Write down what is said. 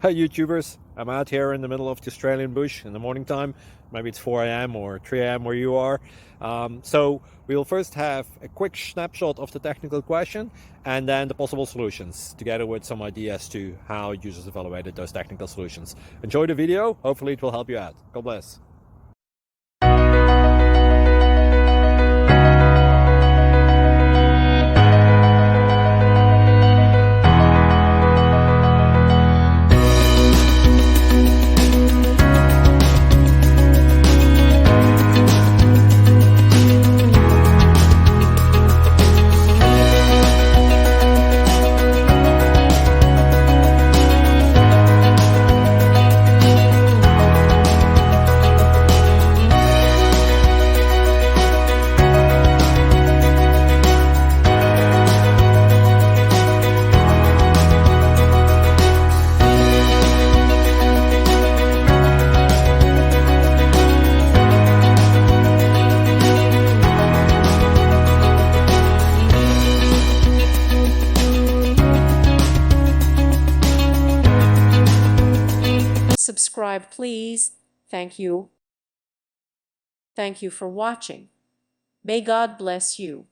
Hi YouTubers, I'm out here in the middle of the Australian bush in the morning time. Maybe it's 4 a.m. or 3 a.m. where you are. So we'll first have a quick snapshot of the technical question and then the possible solutions, together with some ideas to how users evaluated those technical solutions. Enjoy the video, hopefully it will help you out. God bless. Subscribe, please. Thank you. Thank you for watching. May God bless you.